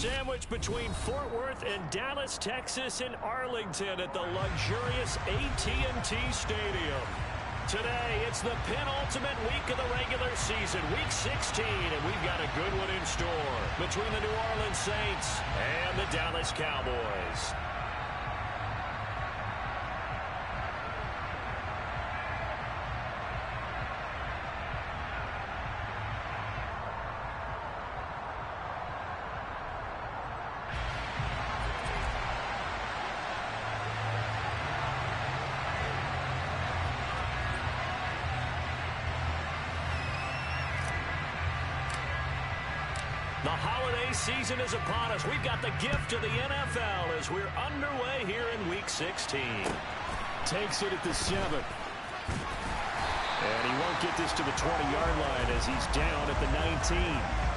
Sandwiched between Fort Worth and Dallas, Texas, and Arlington at the luxurious AT&T Stadium. Today, it's the penultimate week of the regular season, Week 16, and we've got a good one in store between the New Orleans Saints and the Dallas Cowboys. The holiday season is upon us. We've got the gift of the NFL as we're underway here in Week 16. Takes it at the 7. And he won't get this to the 20-yard line as he's down at the 19.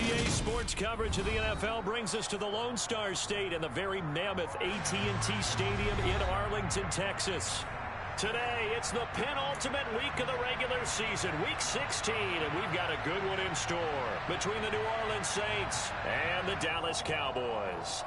EA Sports coverage of the NFL brings us to the Lone Star State and the very mammoth AT&T Stadium in Arlington, Texas. Today, it's the penultimate week of the regular season, Week 16, and we've got a good one in store between the New Orleans Saints and the Dallas Cowboys.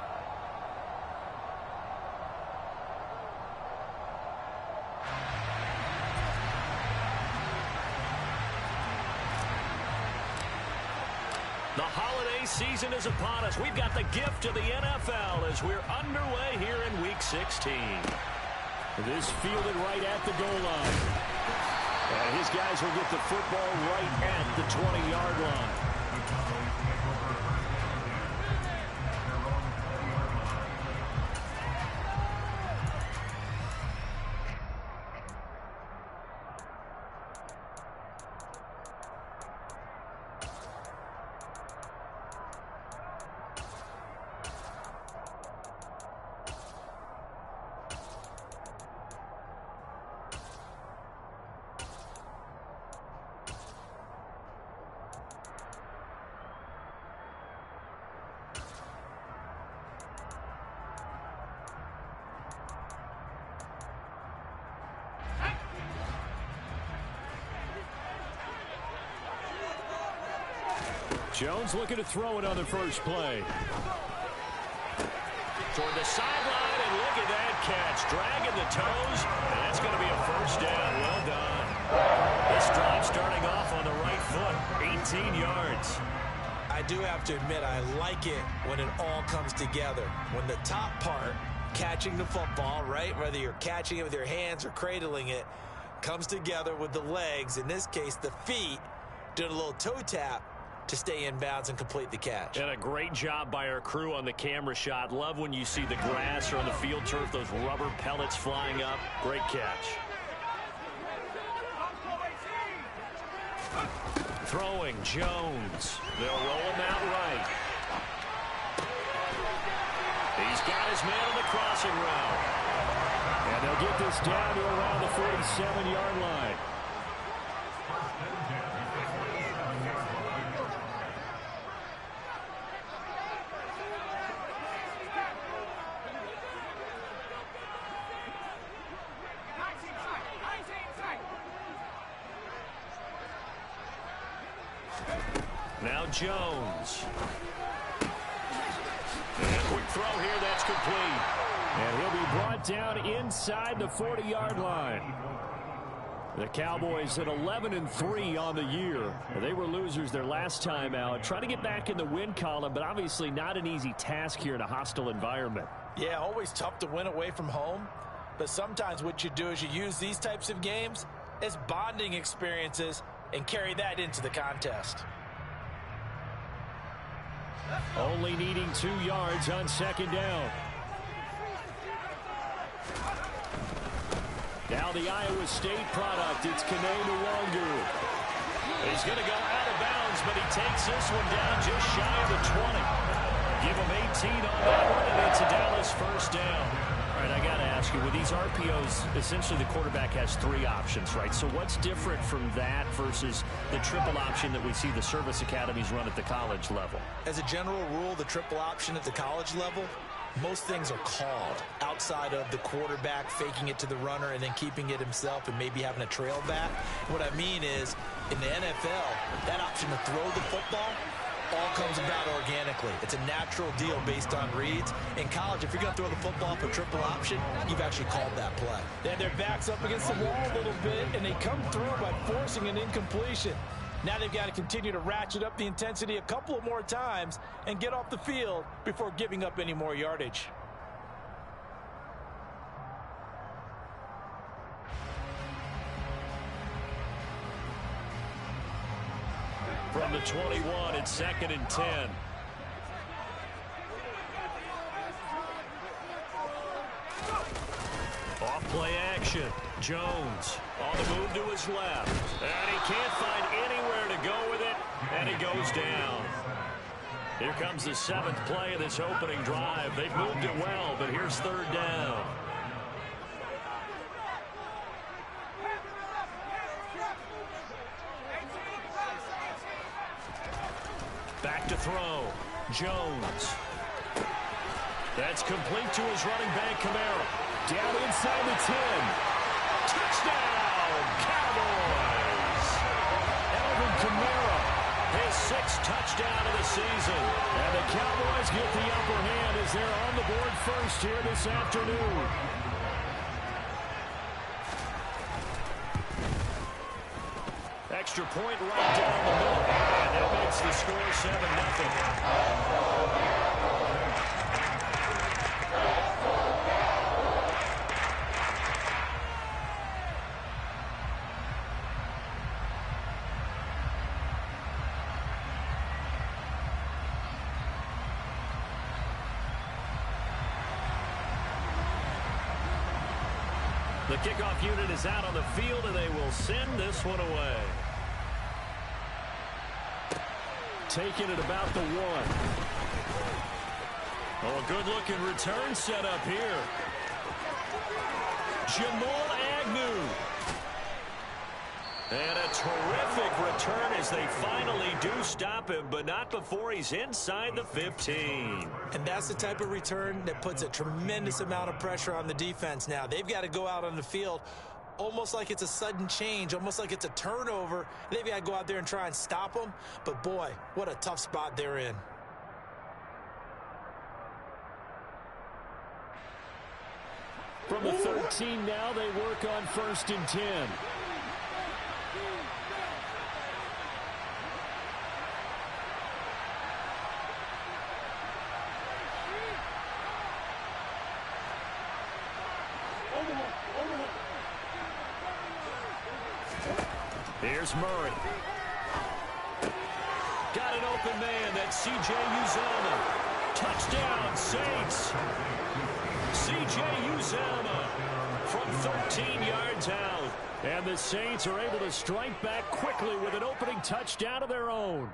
The holiday season is upon us. We've got the gift of the NFL as we're underway here in Week 16. This fielded right at the goal line. And his guys will get the football right at the 20-yard line. Jones looking to throw it on the first play. Toward the sideline, and look at that catch. Dragging the toes, and that's going to be a first down. Well done. This drive starting off on the right foot, 18 yards. I do have to admit, I like it when it all comes together. When the top part, catching the football, right, whether you're catching it with your hands or cradling it, comes together with the legs, in this case the feet, doing a little toe tap to stay in bounds and complete the catch. And a great job by our crew on the camera shot. Love when you see the grass or on the field turf, those rubber pellets flying up. Great catch. Throwing, Jones. They'll roll him out right. He's got his man on the crossing route. And they'll get this down to around the 47-yard line. Now Jones. And a quick throw here, that's complete. And he'll be brought down inside the 40-yard line. The Cowboys at 11-3 on the year. They were losers their last time out. Trying to get back in the win column, but obviously not an easy task here in a hostile environment. Yeah, always tough to win away from home. But sometimes what you do is you use these types of games as bonding experiences and carry that into the contest. Only needing 2 yards on second down. Now the Iowa State product, it's Kene Nwangwu. He's going to go out of bounds, but he takes this one down just shy of the 20. Give him 18 on that one, and it's a Dallas first down. All right, I got to ask you, with these RPOs, essentially the quarterback has 3 options, right? So what's different from that versus the triple option that we see the service academies run at the college level? As a general rule, the triple option at the college level, most things are called outside of the quarterback faking it to the runner and then keeping it himself and maybe having a trail back. What I mean is, in the NFL, that option to throw the football all comes about organically. It's a natural deal based on reads. In college, if you're going to throw the football for triple option, you've actually called that play. They have their backs up against the wall a little bit, and they come through by forcing an incompletion. Now they've got to continue to ratchet up the intensity a couple of more times and get off the field before giving up any more yardage. From the 21, it's 2nd and 10. Off play action. Jones on the move to his left. And he can't find anywhere to go with it, and he goes down. Here comes the 7th play of this opening drive. They've moved it well, but here's 3rd down. Back to throw. Jones. That's complete to his running back, Kamara. Down inside the 10. Touchdown, Cowboys! Alvin Kamara, his 6th touchdown of the season. And the Cowboys get the upper hand as they're on the board first here this afternoon. Extra point right down the middle. And that makes the score 7-0. The kickoff unit is out on the field, and they will send this one away. Taking it about the 1. Oh, a good-looking return set up here. Jamal Agnew. And a terrific return as they finally do stop him, but not before he's inside the 15. And that's the type of return that puts a tremendous amount of pressure on the defense now. They've got to go out on the field almost like it's a sudden change, almost like it's a turnover. Maybe I go out there and try and stop them, but boy, what a tough spot they're in. From the 13 now, they work on 1st and 10. Here's Murray. Got an open man. That's C.J. Uzomah. Touchdown, Saints. C.J. Uzomah from 13 yards out. And the Saints are able to strike back quickly with an opening touchdown of their own.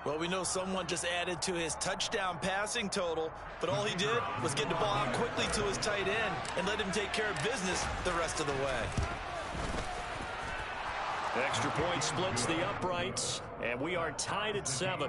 Well, we know someone just added to his touchdown passing total, but all he did was get the ball out quickly to his tight end and let him take care of business the rest of the way. Extra point splits the uprights, and we are tied at 7.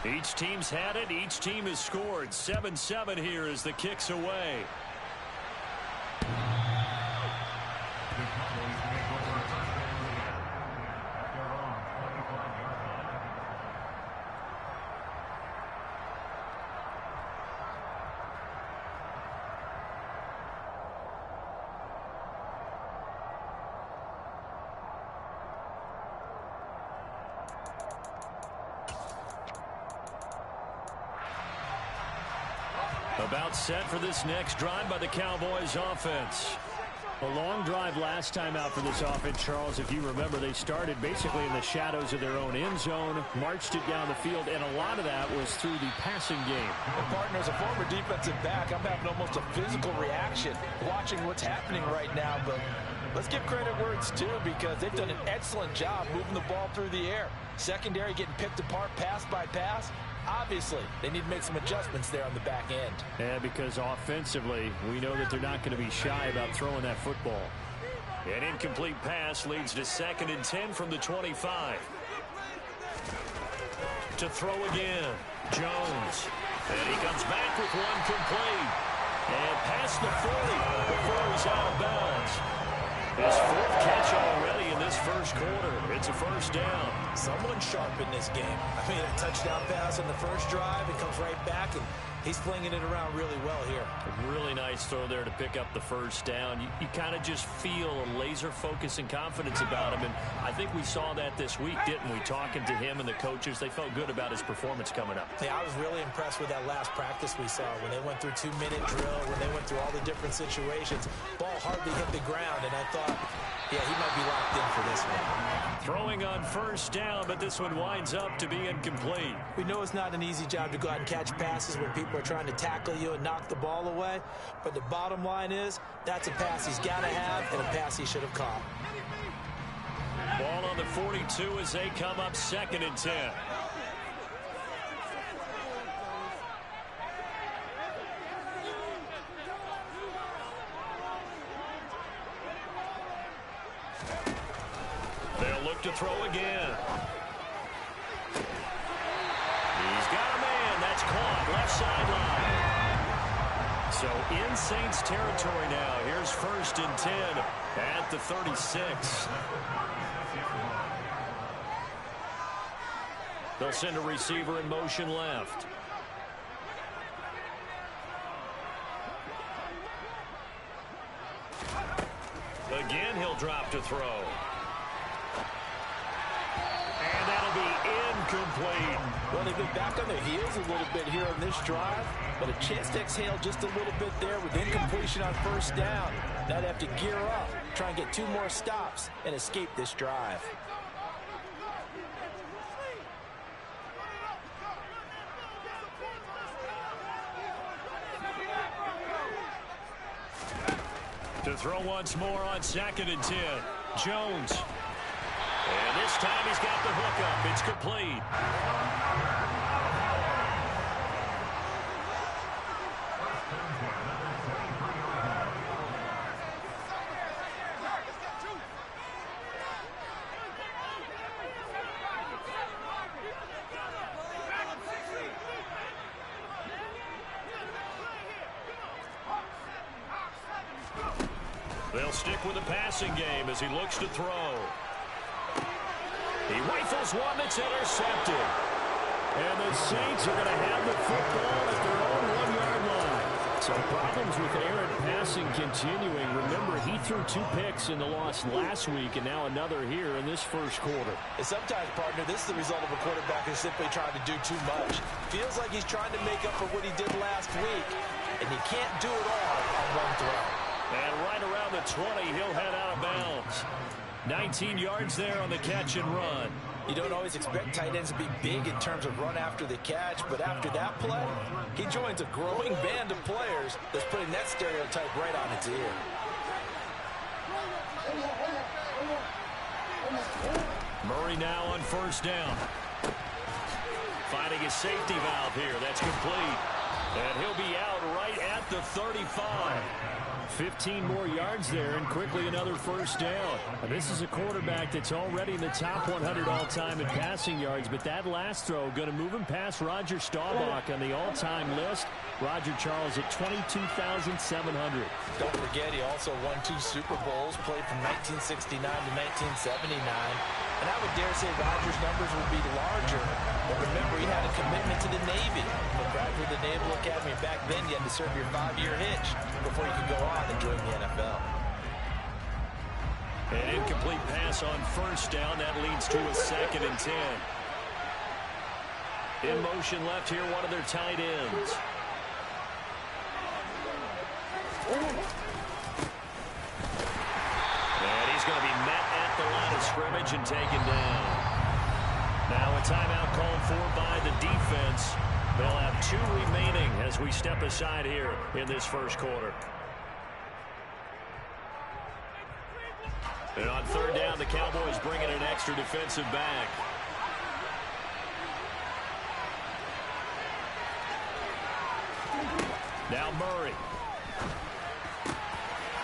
Each team's had it. Each team has scored. 7-7 here as the kick's away. About set for this next drive by the Cowboys offense. A long drive last time out for this offense, Charles. If you remember, they started basically in the shadows of their own end zone, marched it down the field, and a lot of that was through the passing game. And partner, as a former defensive back, I'm having almost a physical reaction watching what's happening right now. But let's give credit where it's due, because they've done an excellent job moving the ball through the air. Secondary getting picked apart pass by pass. Obviously, they need to make some adjustments there on the back end. Yeah, because offensively, we know that they're not going to be shy about throwing that football. An incomplete pass leads to 2nd and 10 from the 25. To throw again, Jones. And he comes back with one complete. And past the 40 before he's out of bounds. His 4th catch already in this first quarter. It's a first down. Someone sharp in this game. I mean, a touchdown pass on the first drive. It comes right back, and he's flinging it around really well here. A really nice throw there to pick up the first down. You kind of just feel a laser focus and confidence about him, and I think we saw that this week, didn't we? Talking to him and the coaches, they felt good about his performance coming up. Yeah, I was really impressed with that last practice we saw when they went through 2-minute drill, when they went through all the different situations. Ball hardly hit the ground, and I thought, yeah, he might be locked in for this one. Throwing on first down, but this one winds up to be incomplete. We know it's not an easy job to go out and catch passes when people are trying to tackle you and knock the ball away, but the bottom line is that's a pass he's got to have and a pass he should have caught. Ball on the 42 as they come up 2nd and 10. They'll look to throw again. He's got a man. That's caught. Left sideline. So in Saints territory now. Here's 1st and 10 at the 36. They'll send a receiver in motion left. Again, he'll drop to throw. And that'll be incomplete. Well, they've been back on their heels a little bit here on this drive, but a chance to exhale just a little bit there with incompletion on first down. Now they have to gear up, try and get 2 more stops, and escape this drive. To throw once more on 2nd and 10. Jones. And this time he's got the hook up. It's complete. They'll stick with the passing game as he looks to throw. He rifles one that's intercepted. And the Saints are going to have the football at their own 1-yard line. So problems with errant passing continuing. Remember, he threw 2 picks in the loss last week, and now another here in this first quarter. And sometimes, partner, this is the result of a quarterback who's simply trying to do too much. Feels like he's trying to make up for what he did last week, and he can't do it all on one throw. And right around the 20, he'll head out of bounds. 19 yards there on the catch and run. You don't always expect tight ends to be big in terms of run after the catch, but after that play, he joins a growing band of players that's putting that stereotype right on its ear. Murray now on first down. Finding his safety valve here. That's complete. And he'll be out right at the 35. 15 more yards there, and quickly another first down. And this is a quarterback that's already in the top 100 all-time in passing yards, but that last throw going to move him past Roger Staubach on the all-time list. Roger Charles at 22,700. Don't forget, he also won 2 Super Bowls, played from 1969 to 1979. And I would dare say Roger's numbers would be larger. But remember, he had a commitment to the Navy. He graduated the Naval Academy. Back then, you had to serve your 5-year hitch before you could go on and join the NFL. An incomplete pass on first down. That leads to a 2nd and 10. In motion left here, one of their tight ends. And he's going to be met at the line of scrimmage and taken down. Now a timeout called for by the defense. They'll have 2 remaining as we step aside here in this first quarter. And on third down, the Cowboys bring in an extra defensive back. Now Murray.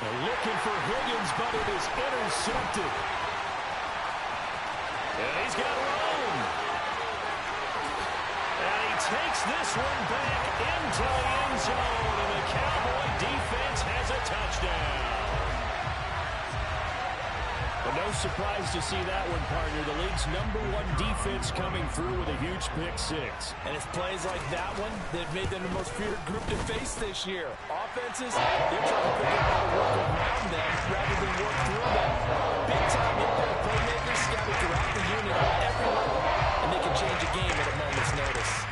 They're looking for Higgins, but it is intercepted. And he's got room. And he takes this one back into the end zone. And the Cowboy defense has a touchdown. But no surprise to see that one, partner. The league's #1 defense coming through with a huge pick 6. And it's plays like that one that made them the most feared group to face this year. Offenses, they're trying to figure out how to work around them rather than work through them. Big-time impact playmakers scattered throughout the unit at every level, and they can change a game at a moment's notice.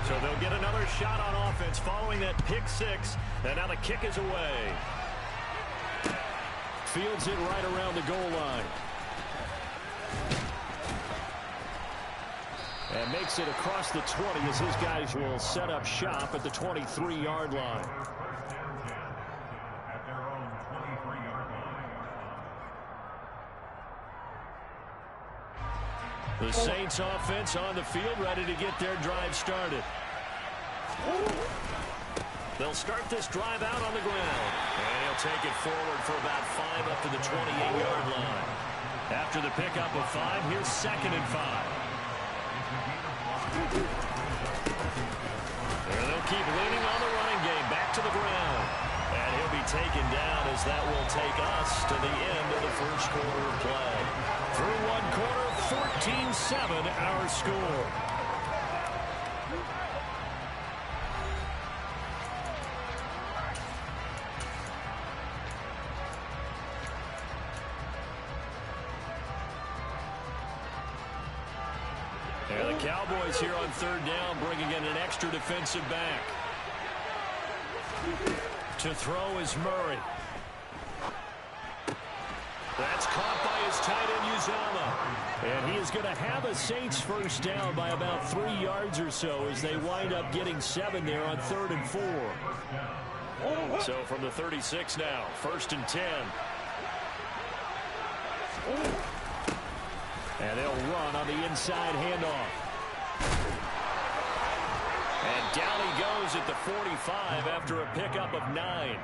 So they'll get another shot on offense following that pick 6. And now the kick is away. Fields it right around the goal line. And makes it across the 20 as his guys will set up shop at the 23-yard line. The Saints offense on the field, ready to get their drive started. They'll start this drive out on the ground. And he'll take it forward for about 5 up to the 28-yard line. After the pickup of 5, here's 2nd and 5. And they'll keep leaning on the running game. Back to the ground. And he'll be taken down as that will take us to the end of the first quarter of play. Through one quarter, 14-7 our score. And the Cowboys here on third down bringing in an extra defensive back. To throw is Murray. That's caught by his tight end, Uzomah. And he is going to have a Saints first down by about 3 yards or so as they wind up getting 7 there on 3rd and 4. So from the 36 now, 1st and 10. And they'll run on the inside handoff. And down he goes at the 45 after a pickup of 9.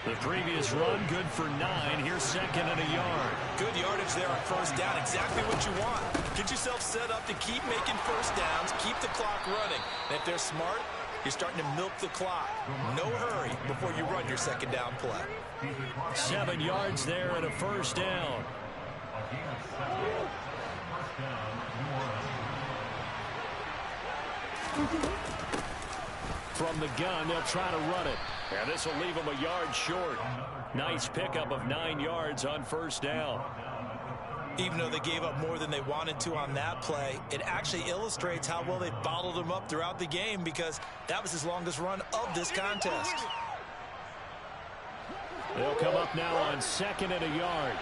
The previous run, good for 9. Here's second and a yard. Good yardage there on first down. Exactly what you want. Get yourself set up to keep making first downs, keep the clock running. And if they're smart, you're starting to milk the clock. No hurry before you run your second down play. 7 yards there and a first down. From the gun, they'll try to run it. And this will leave them a yard short. Nice pickup of 9 yards on first down. Even though they gave up more than they wanted to on that play, it actually illustrates how well they bottled him up throughout the game, because that was his longest run of this contest. They'll come up now on second and a yard.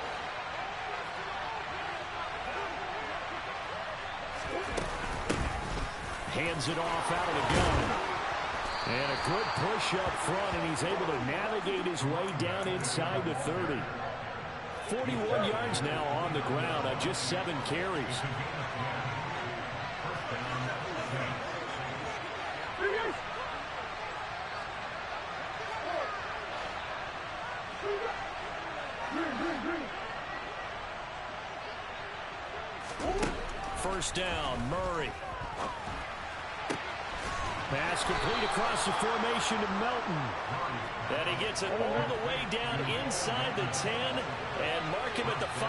Hands it off out of the gun. And a good push up front, and he's able to navigate his way down inside the 30. 41 yards now on the ground on just 7 carries. First down, Murray. Pass complete across the formation to Melton. And he gets it all the way down inside the 10 and mark him at the 5.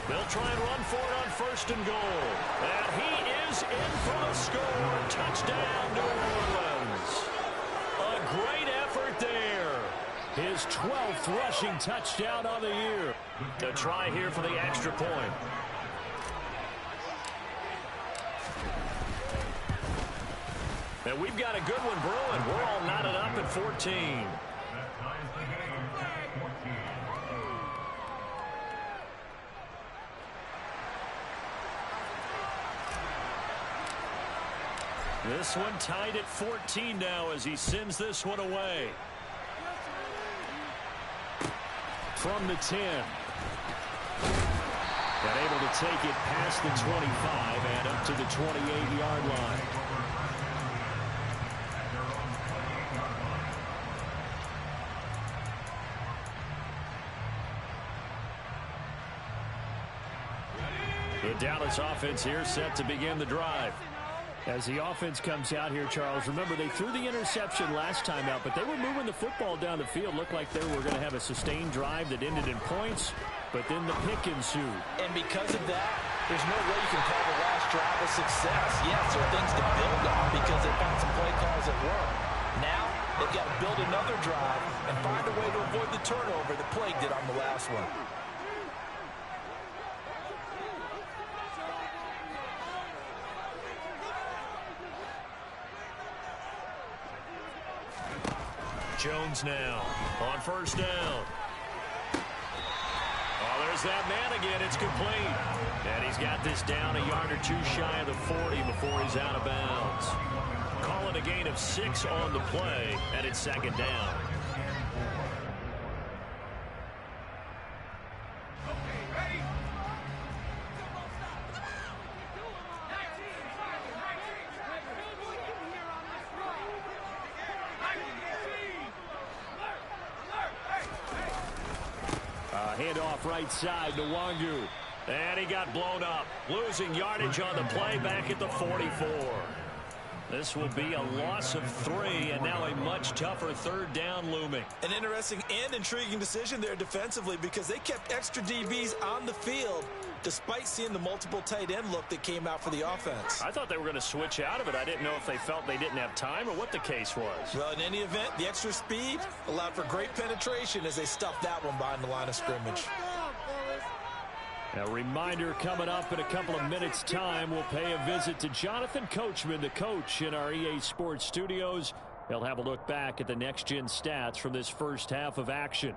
They'll try and run for it on first and goal. And he is in for the score. Touchdown, New Orleans. A great effort there. His 12th rushing touchdown on the year. A try here for the extra point. And we've got a good one brewing. We're all knotted up at 14. This one tied at 14 now as he sends this one away. From the 10. And able to take it past the 25 and up to the 28-yard line. The Dallas offense here set to begin the drive. As the offense comes out here, Charles, remember they threw the interception last time out, but they were moving the football down the field. Looked like they were going to have a sustained drive that ended in points, but then the pick ensued. And because of that, there's no way you can call the last drive a success. Yes, there are things to build on because they found some play calls that work. Now, they've got to build another drive and find a way to avoid the turnover that plagued it on the last one. Jones now on first down. Oh, there's that man again. It's complete. And he's got this down a yard or two shy of the 40 before he's out of bounds. Call it a gain of 6 on the play, and it's second down. Handoff right side to Wangu. And he got blown up. Losing yardage on the play back at the 44. This will be a loss of 3, and now a much tougher third down looming. An interesting and intriguing decision there defensively because they kept extra DBs on the field despite seeing the multiple tight end look that came out for the offense. I thought they were going to switch out of it. I didn't know if they felt they didn't have time or what the case was. Well, in any event, the extra speed allowed for great penetration as they stuffed that one behind the line of scrimmage. A reminder coming up in a couple of minutes' time, we'll pay a visit to Jonathan Coachman, the coach in our EA Sports studios. He'll have a look back at the next-gen stats from this first half of action.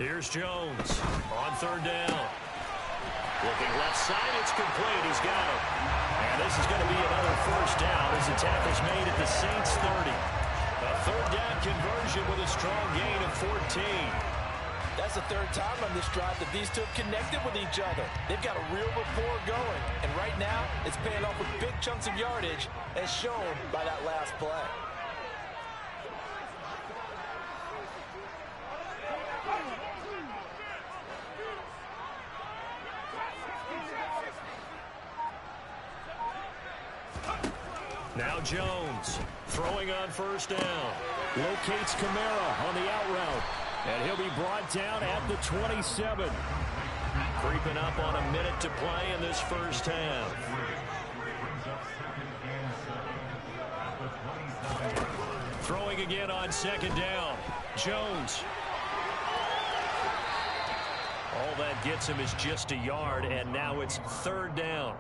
Here's Jones on third down. Looking left side, it's complete. He's got it. And this is going to be another first down as the tackle's made at the Saints 30. A third down conversion with a strong gain of 14. That's the third time on this drive that these two have connected with each other. They've got a real rapport going. And right now, it's paying off with big chunks of yardage as shown by that last play. Now Jones throwing on first down. Locates Kamara on the out route. And he'll be brought down at the 27. Creeping up on a minute to play in this first half. Throwing again on second down. Jones. All that gets him is just a yard, and now it's third down.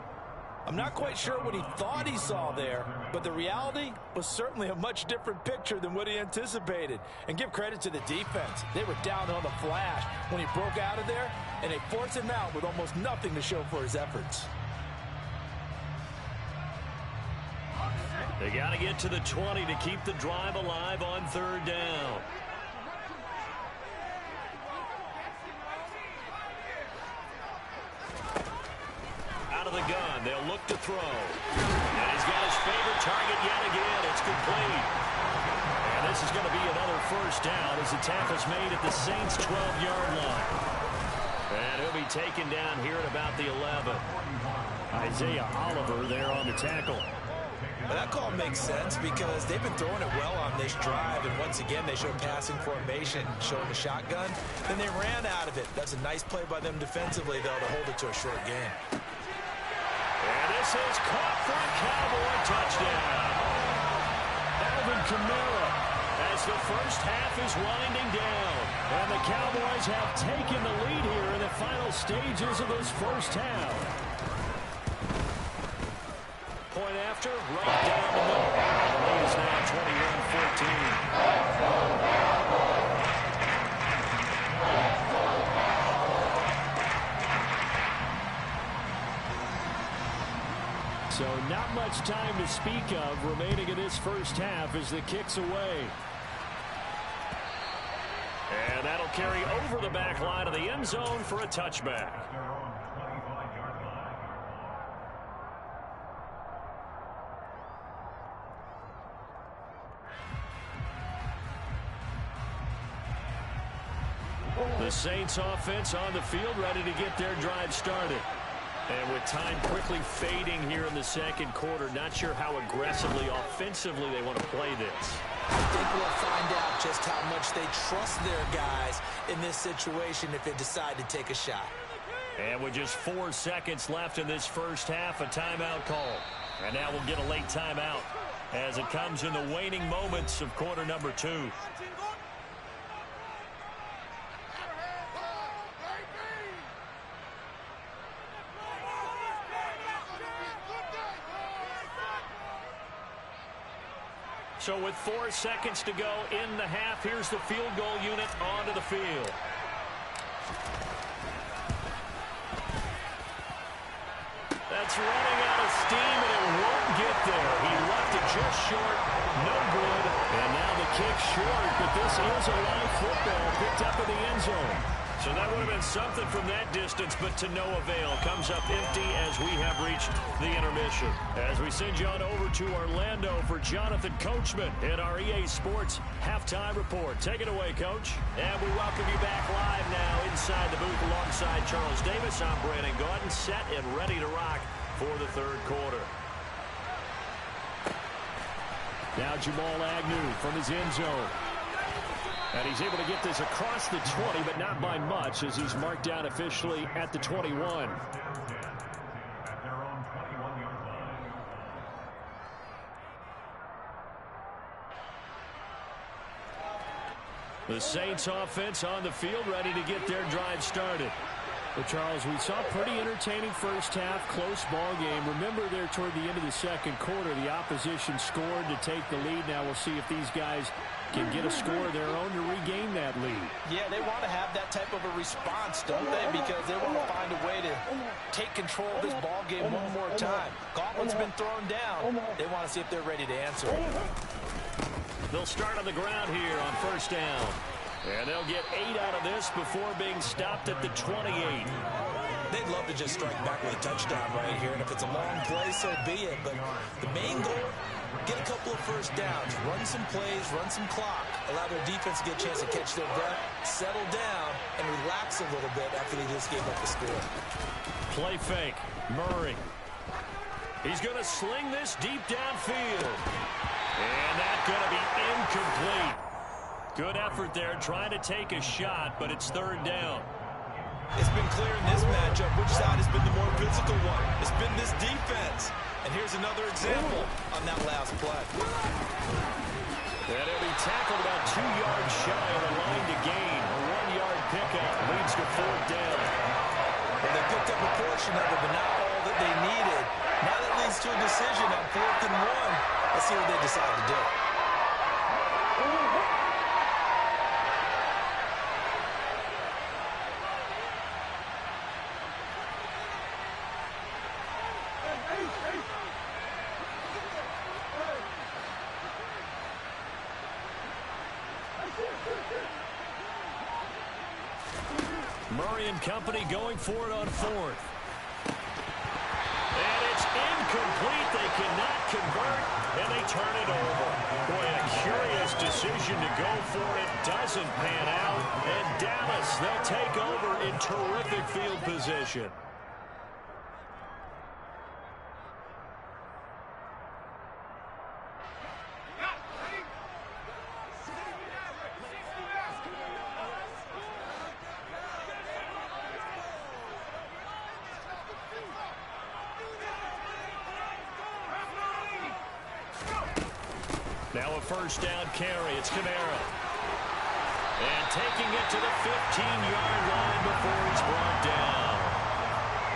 I'm not quite sure what he thought he saw there, but the reality was certainly a much different picture than what he anticipated. And give credit to the defense. They were down on the flash when he broke out of there, and they forced him out with almost nothing to show for his efforts. They got to get to the 20 to keep the drive alive on third down. Out of the gun, they'll look to throw. And he's got his favorite target yet again. It's complete. And this is going to be another first down as the tackle's made at the Saints' 12-yard line. And he'll be taken down here at about the 11. Isaiah Oliver there on the tackle. Well, that call makes sense because they've been throwing it well on this drive, and once again they showed passing formation, showing the shotgun. Then they ran out of it. That's a nice play by them defensively, though, to hold it to a short game. And this is caught for a Cowboy touchdown. Alvin Kamara as the first half is winding down. And the Cowboys have taken the lead here in the final stages of this first half. Point after, right down the middle. The lead is now 21-14. So not much time to speak of remaining in this first half as the kick's away. And that'll carry over the back line of the end zone for a touchback. The Saints offense on the field ready to get their drive started. And with time quickly fading here in the second quarter, not sure how aggressively, offensively they want to play this. I think we'll find out just how much they trust their guys in this situation if they decide to take a shot. And with just 4 seconds left in this first half, a timeout call. And now we'll get a late timeout as it comes in the waning moments of quarter number 2. So with 4 seconds to go in the half, here's the field goal unit onto the field. That's running out of steam, and it won't get there. He left it just short, no good. And now the kick short, but this is a live football picked up in the end zone. So that would have been something from that distance, but to no avail. Comes up empty as we have reached the intermission. As we send you on over to Orlando for Jonathan Coachman in our EA Sports Halftime Report. Take it away, Coach. And we welcome you back live now inside the booth alongside Charles Davis. I'm Brandon Gaudin, set and ready to rock for the third quarter. Now Jamal Agnew from his end zone. And he's able to get this across the 20, but not by much as he's marked down officially at the 21. The Saints offense on the field ready to get their drive started. Well, Charles, we saw a pretty entertaining first half, close ball game. Remember there toward the end of the second quarter, the opposition scored to take the lead. Now we'll see if these guys can get a score of their own to regain that lead. Yeah, they want to have that type of a response, don't they? Because they want to find a way to take control of this ball game one more time. Gauntlet's been thrown down. They want to see if they're ready to answer it. They'll start on the ground here on first down. And they'll get 8 out of this before being stopped at the 28. They'd love to just strike back with a touchdown right here. And if it's a long play, so be it. But the main goal, get a couple of first downs, run some plays, run some clock, allow their defense to get a chance to catch their breath, settle down, and relax a little bit after they just gave up the score. Play fake. Murray. He's going to sling this deep downfield. And that's going to be incomplete. Good effort there trying to take a shot, but it's third down. It's been clear in this matchup which side has been the more physical one. It's been this defense. And here's another example on that last play. And he'll be tackled about 2 yards shy of the line to gain. A 1-yard pickup leads to fourth down. Well, they picked up a portion of it, but not all that they needed. Now that leads to a decision on 4th and 1. Let's see what they decide to do. Murray and company going for it on 4th. And it's incomplete. They cannot convert, and they turn it over. Boy, a curious decision to go for it. Doesn't pan out. And Dallas, they'll take over in terrific field position. Now a first down carry. It's Kamara. And taking it to the 15-yard line before he's brought down.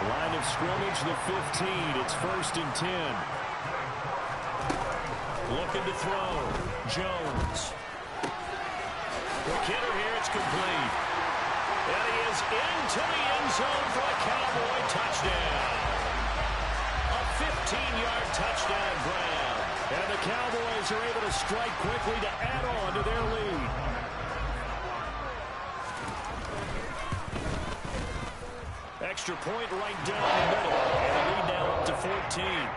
Line of scrimmage, the 15. It's 1st and 10. Looking to throw. Jones. The kidder here, it's complete. And he is into the end zone for a Cowboy touchdown. A 15-yard touchdown grab. And the Cowboys are able to strike quickly to add on to their lead. Extra point right down the middle. And the lead now up to 14.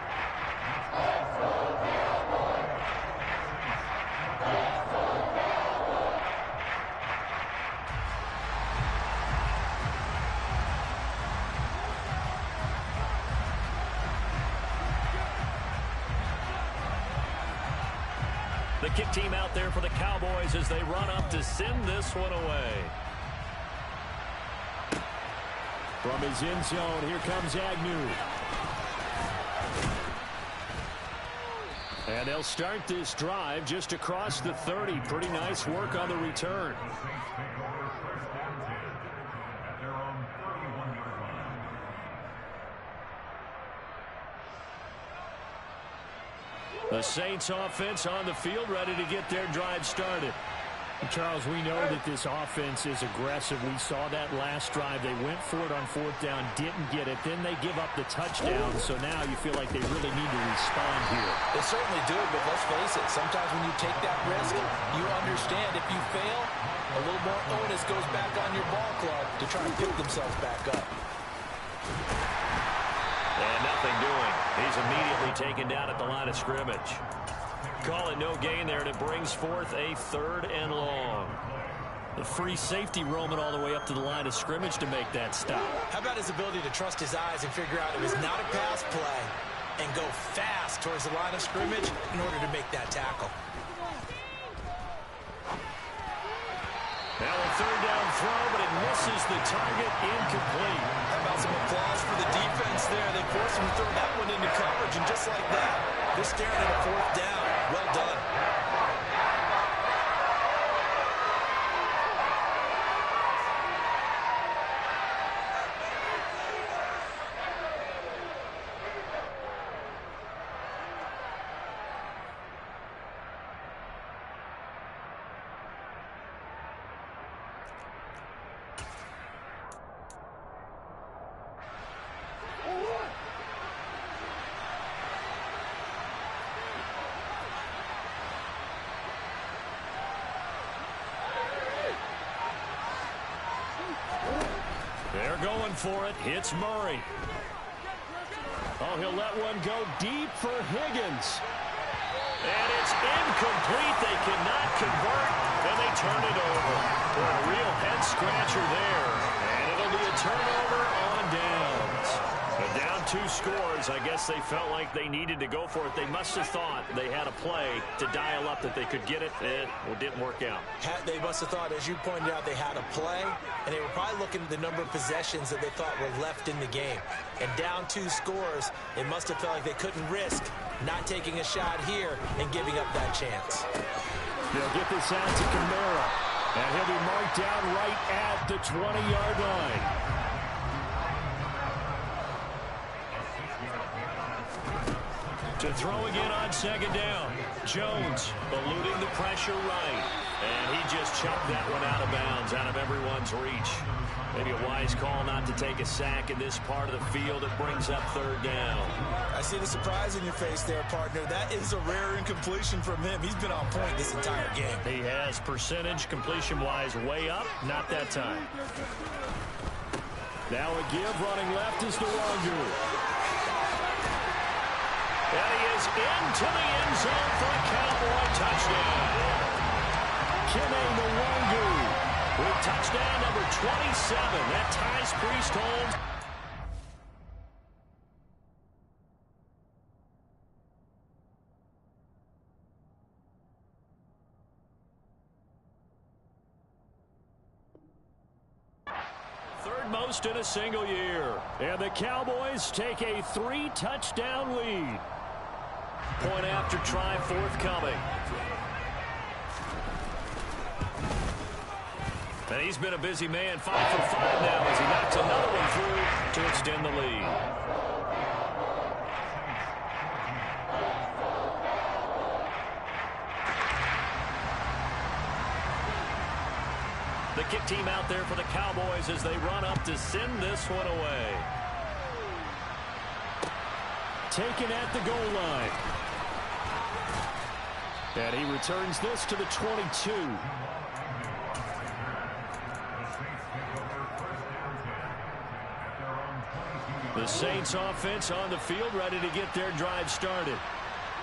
The kick team out there for the Cowboys as they run up to send this one away. From his end zone, here comes Agnew. And they'll start this drive just across the 30. Pretty nice work on the return. The Saints offense on the field ready to get their drive started. Charles, we know that this offense is aggressive. We saw that last drive. They went for it on 4th down, didn't get it. Then they give up the touchdown. So now you feel like they really need to respond here. They certainly do, but let's face it. Sometimes when you take that risk, you understand if you fail, a little more onus goes back on your ball club to try to pick themselves back up. And nothing doing. He's immediately taken down at the line of scrimmage. Call it no gain there, and it brings forth a 3rd and long. The free safety roaming all the way up to the line of scrimmage to make that stop. How about his ability to trust his eyes and figure out it was not a pass play and go fast towards the line of scrimmage in order to make that tackle. Now a 3rd down throw, but it misses the target, incomplete. How about some applause for the defense there? They forced him to throw that one into coverage, and just like that, they're staring at a 4th down. Well done. Going for it. It's Murray. Oh, he'll let one go deep for Higgins. And it's incomplete. They cannot convert, and they turn it over. For a real head-scratcher there. And it'll be a turnover on downs. But down 2 scores, I guess they felt like they needed to go for it. They must have thought they had a play to dial up that they could get it. It didn't work out. They must have thought, as you pointed out, they had a play, and they were probably looking at the number of possessions that they thought were left in the game. And down 2 scores, they must have felt like they couldn't risk not taking a shot here and giving up that chance. They'll get this out to Kamara, and he'll be marked down right at the 20-yard line. To throw again on second down. Jones eluding the pressure right. And he just chucked that one out of bounds, out of everyone's reach. Maybe a wise call not to take a sack in this part of the field. It brings up third down. I see the surprise in your face there, partner. That is a rare incompletion from him. He's been on point this entire game. He has percentage completion-wise way up. Not that time. Now a give running left is Nwangu. And he is into the end zone for a Cowboy touchdown. Kene Nwangu with touchdown number 27. That ties Priest Holmes. Third most in a single year. And the Cowboys take a 3-touchdown lead. Point after try forthcoming. And he's been a busy man. 5 for 5 now as he knocks another one through to extend the lead. The kick team out there for the Cowboys as they run up to send this one away. Taken at the goal line. And he returns this to the 22. The Saints offense on the field, ready to get their drive started.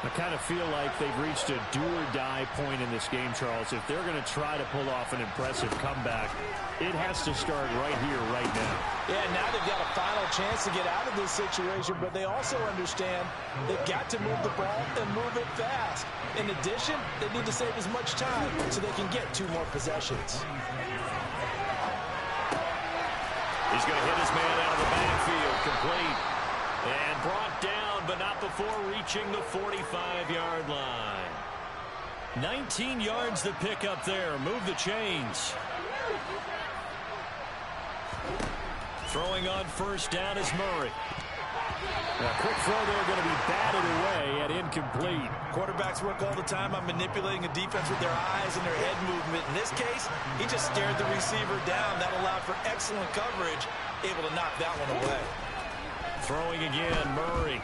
I kind of feel like they've reached a do-or-die point in this game, Charles. If they're going to try to pull off an impressive comeback, it has to start right here, right now. Yeah, now they've got a final chance to get out of this situation, but they also understand they've got to move the ball and move it fast. In addition, they need to save as much time so they can get 2 more possessions. He's going to hit his man out of the backfield, complete. And brought down, but not before reaching the 45-yard line. 19 yards to pick up there. Move the chains. Throwing on first down is Murray. A quick throw there going to be batted away and incomplete. Quarterbacks work all the time on manipulating a defense with their eyes and their head movement. In this case, he just stared the receiver down. That allowed for excellent coverage, able to knock that one away. Throwing again, Murray.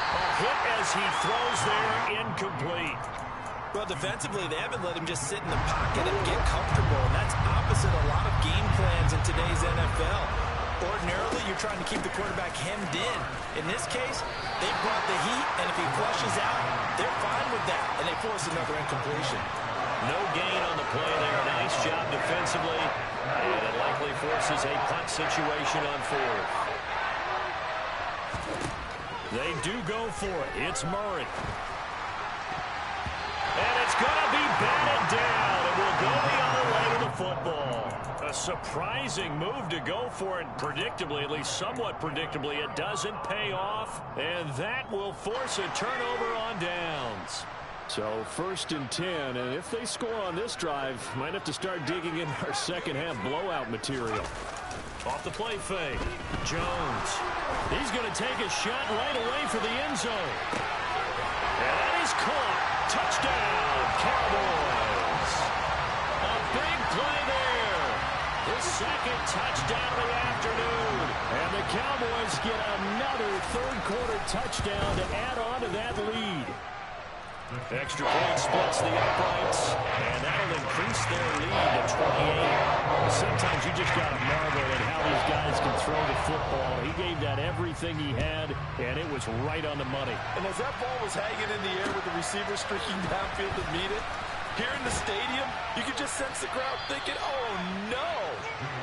A hit as he throws there, incomplete. Well, defensively, they haven't let him just sit in the pocket and get comfortable, and that's opposite a lot of game plans in today's NFL. Ordinarily, you're trying to keep the quarterback hemmed in. In this case, they brought the heat, and if he flushes out, they're fine with that, and they force another incompletion. No gain on the play there. Nice job defensively, and it likely forces a punt situation on fourth. They do go for it. It's Murray. And it's going to be batted down, and we'll go the other way to the football. A surprising move to go for it, predictably, at least somewhat predictably. It doesn't pay off, and that will force a turnover on downs. So 1st and 10, and if they score on this drive, might have to start digging in our second half blowout material. Off the play fake, Jones. He's going to take a shot right away for the end zone. And that is caught. Touchdown, Cowboys. A big play there. His second touchdown of the afternoon. And the Cowboys get another third-quarter touchdown to add on to that lead. Extra point splits the uprights, and that'll increase their lead to 28. Sometimes you just got to marvel at how these guys can throw the football. He gave that everything he had, and it was right on the money. And as that ball was hanging in the air with the receiver streaking downfield to meet it, here in the stadium, you could just sense the crowd thinking, oh, no.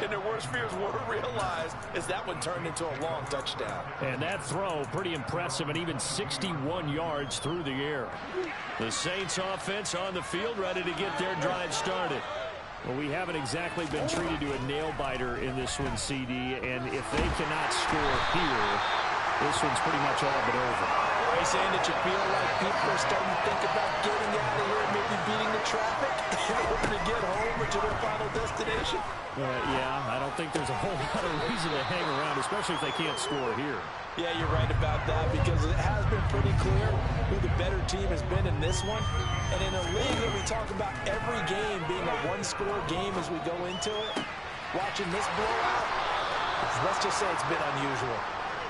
And their worst fears were realized as that one turned into a long touchdown. And that throw, pretty impressive, and even 61 yards through the air. The Saints offense on the field, ready to get their drive started. Well, we haven't exactly been treated to a nail-biter in this one, CD, and if they cannot score here, this one's pretty much all but over. Are you saying that you feel like people are starting to think about getting out of here and maybe beating the traffic in order to get home or to their final destination? Yeah, I don't think there's a whole lot of reason to hang around, especially if they can't score here. Yeah, you're right about that because it has been pretty clear who the better team has been in this one. And in a league that we talk about every game being a one-score game as we go into it, watching this blowout, let's just say it's been unusual.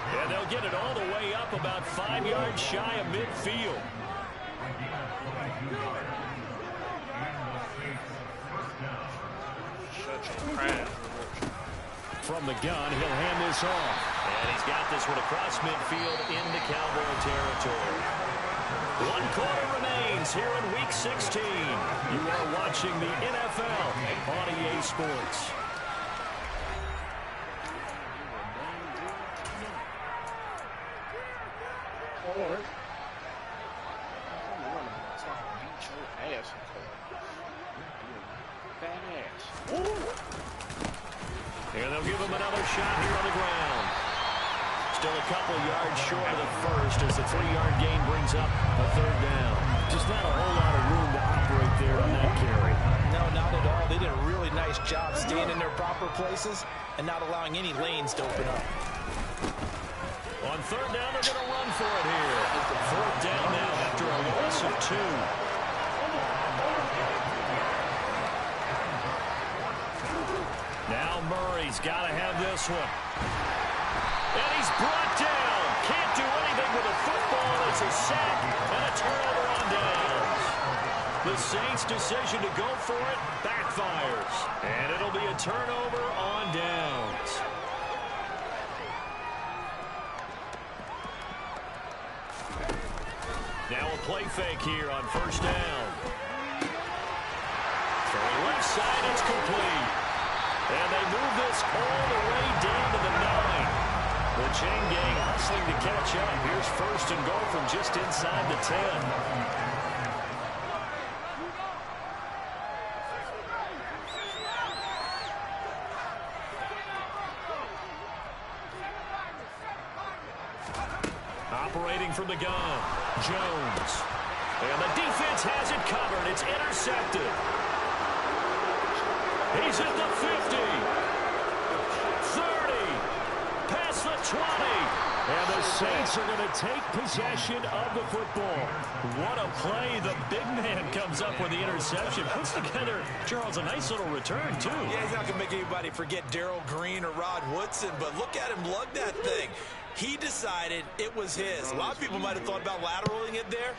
And they'll get it all the way up about 5 yards shy of midfield. From the gun, he'll hand this off. And he's got this one across midfield into Cowboy territory. 1 quarter remains here in Week 16. You are watching the NFL on EA Sports. And they'll give him another shot here on the ground. Still a couple yards short of the first as the 3-yard gain brings up a 3rd down. Just not a whole lot of room to operate there on that carry. No, not at all. They did a really nice job staying in their proper places and not allowing any lanes to open up. On 3rd down, they're going to run for it here. 4th down now after a loss of 2. Now Murray's got to have this one. And he's brought down. Can't do anything with a football. It's a sack and a turnover on downs. The Saints' decision to go for it backfires. And it'll be a turnover on downs. Now a play fake here on 1st down. Throwing left side, it's complete. And they move this all the way down to the 9. The chain gang hustling to catch up. Here's 1st and goal from just inside the 10. Operating from the gun, Jones. And the defense has it covered. It's intercepted. He's at the 50. 30. Past the 20. And the Saints are going to take possession of the football. What a play. The big man comes up with the interception. Puts together, Charles, a nice little return, too. Yeah, he's not going to make anybody forget Darrell Green or Rod Woodson, but look at him lug that thing. He decided it was his. A lot of people might have thought about lateraling it there.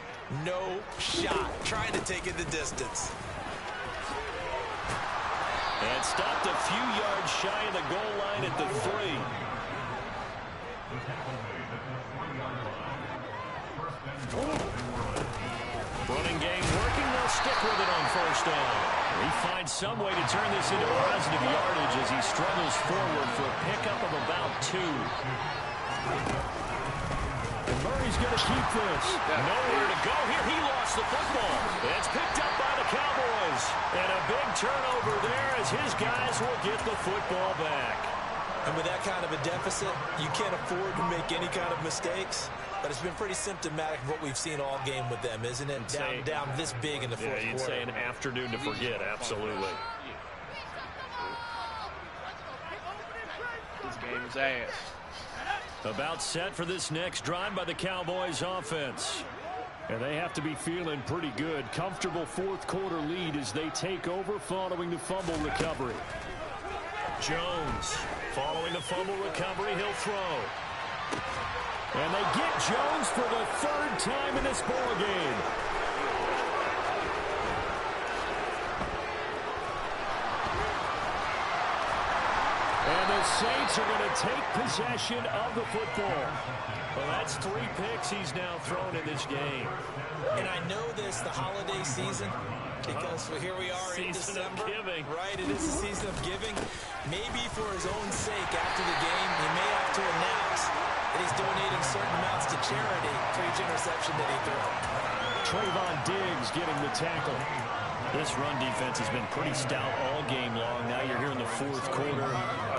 No shot. Trying to take it the distance. And stopped a few yards shy of the goal line at the 3. Running game working. They'll stick with it on 1st down. He finds some way to turn this into positive yardage as he struggles forward for a pickup of about 2. And Murray's going to keep this. Nowhere to go here. He lost the football. It's picked up by the Cowboys. And a big turnover there as his guys will get the football back. And with that kind of a deficit, you can't afford to make any kind of mistakes. But it's been pretty symptomatic of what we've seen all game with them, isn't it? Down this big in the fourth quarter. You'd say an afternoon to forget, absolutely. This game is ass. About set for this next drive by the Cowboys offense. And they have to be feeling pretty good. Comfortable 4th quarter lead as they take over following the fumble recovery. Jones following the fumble recovery. He'll throw. And they get Jones for the 3rd time in this ball game. Saints are going to take possession of the football. Well, that's 3 picks he's now thrown in this game. And I know this, the holiday season, because here we are in December. Right, it is the season of giving. Maybe for his own sake, after the game, he may have to announce that he's donating certain amounts to charity for each interception that he threw. Trayvon Diggs getting the tackle. This run defense has been pretty stout all game long. Now you're here in the 4th quarter.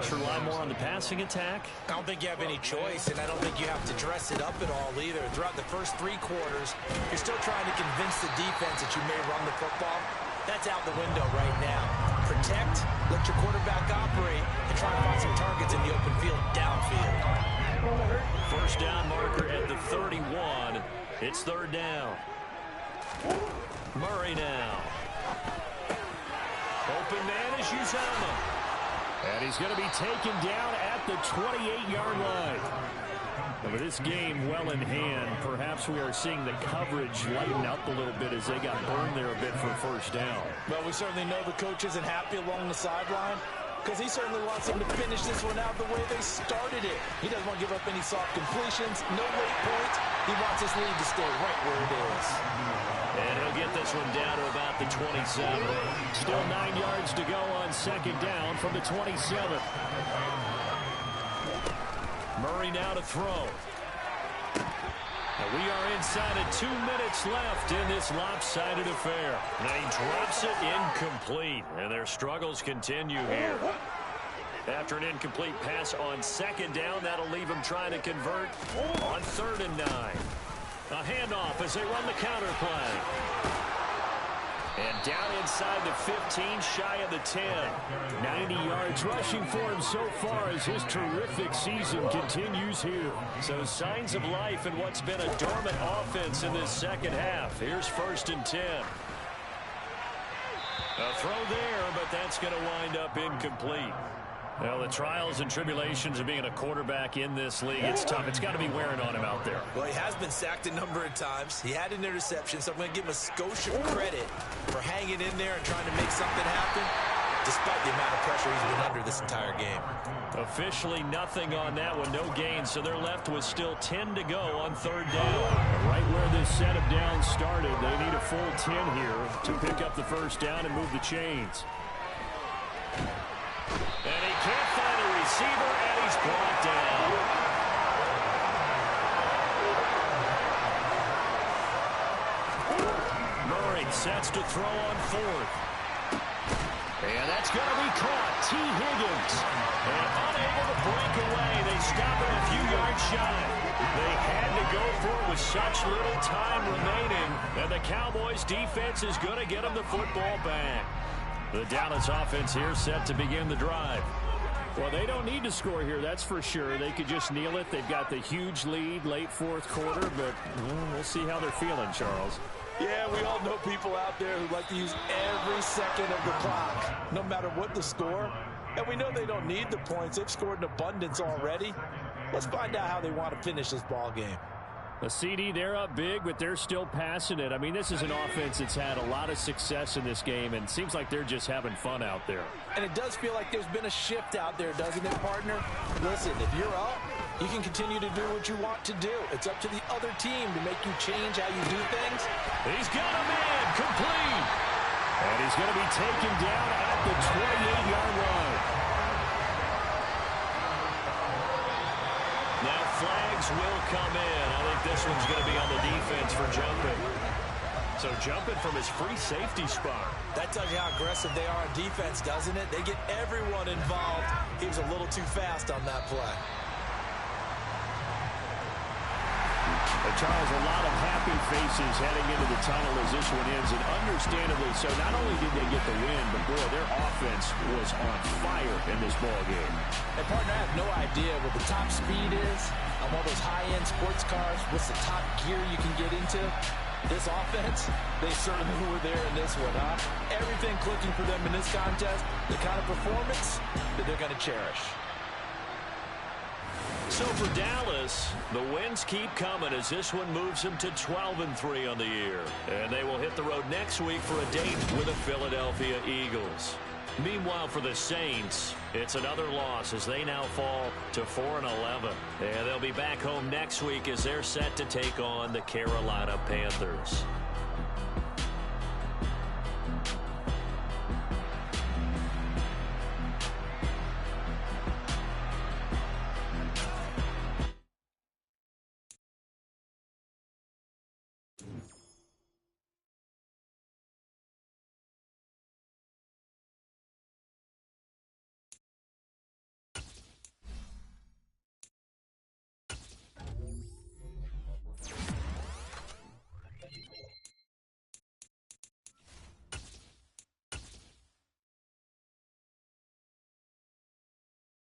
Should rely more on the passing attack? I don't think you have any choice, and I don't think you have to dress it up at all either. Throughout the first 3 quarters, you're still trying to convince the defense that you may run the football. That's out the window right now. Protect, let your quarterback operate, and try to find some targets in the open field downfield. First down marker at the 31. It's 3rd down. Murray now. Open man is Uzomah. And he's going to be taken down at the 28-yard line. But this game well in hand. Perhaps we are seeing the coverage lighten up a little bit as they got burned there a bit for first down. Well, we certainly know the coach isn't happy along the sideline because he certainly wants them to finish this one out the way they started it. He doesn't want to give up any soft completions, no late points. He wants this lead to stay right where it is. And he'll get this one down to about the 27. Still 9 yards to go on 2nd down from the 27. Murray now to throw. And we are inside of 2 minutes left in this lopsided affair. And he drops it incomplete. And their struggles continue here. After an incomplete pass on 2nd down, that'll leave him trying to convert on 3rd and 9. A handoff as they run the counter play. And down inside the 15, shy of the 10. 90 yards rushing for him so far as his terrific season continues here. So signs of life in what's been a dormant offense in this 2nd half. Here's 1st and 10. A throw there, but that's going to wind up incomplete. Well, the trials and tribulations of being a quarterback in this league, it's tough. It's got to be wearing on him out there. Well, he has been sacked a number of times. He had an interception, so I'm going to give him a skosh of credit for hanging in there and trying to make something happen, despite the amount of pressure he's been under this entire game. Officially nothing on that one, no gain, so they're left with still 10 to go on 3rd down. Right where this set of downs started, they need a full 10 here to pick up the 1st down and move the chains. And he can't find a receiver, and he's brought down. Murray sets to throw on 4th. And that's going to be caught. T. Higgins. And unable to break away. They stop him a few yards shy. They had to go for it with such little time remaining. And the Cowboys defense is going to get them the football back. The Dallas offense here set to begin the drive. Well, they don't need to score here, that's for sure. They could just kneel it. They've got the huge lead late 4th quarter, but we'll see how they're feeling, Charles. Yeah, we all know people out there who like to use every second of the clock, no matter what the score. And we know they don't need the points. They've scored in abundance already. Let's find out how they want to finish this ball game. A CD, they're up big, but they're still passing it. I mean, this is an offense that's had a lot of success in this game, and it seems like they're just having fun out there. And it does feel like there's been a shift out there, doesn't it, partner? Listen, if you're up, you can continue to do what you want to do. It's up to the other team to make you change how you do things. He's got a man, complete. And he's going to be taken down at the 28-yard line. Now flags will come in. I think this one's going to be on the defense for jumping. So jumping from his free safety spot. That tells you how aggressive they are on defense, doesn't it? They get everyone involved. He was a little too fast on that play. Charles, a lot of happy faces heading into the tunnel as this one ends, and understandably so. Not only did they get the win, but boy, their offense was on fire in this ball game. And partner, I have no idea what the top speed is on all those high-end sports cars. What's the top gear you can get into? This offense, they certainly were there in this one, huh? Everything clicking for them in this contest, the kind of performance that they're going to cherish. So for Dallas, the wins keep coming as this one moves them to 12-3 on the year. And they will hit the road next week for a date with the Philadelphia Eagles. Meanwhile, for the Saints, it's another loss as they now fall to 4-11. And they'll be back home next week as they're set to take on the Carolina Panthers.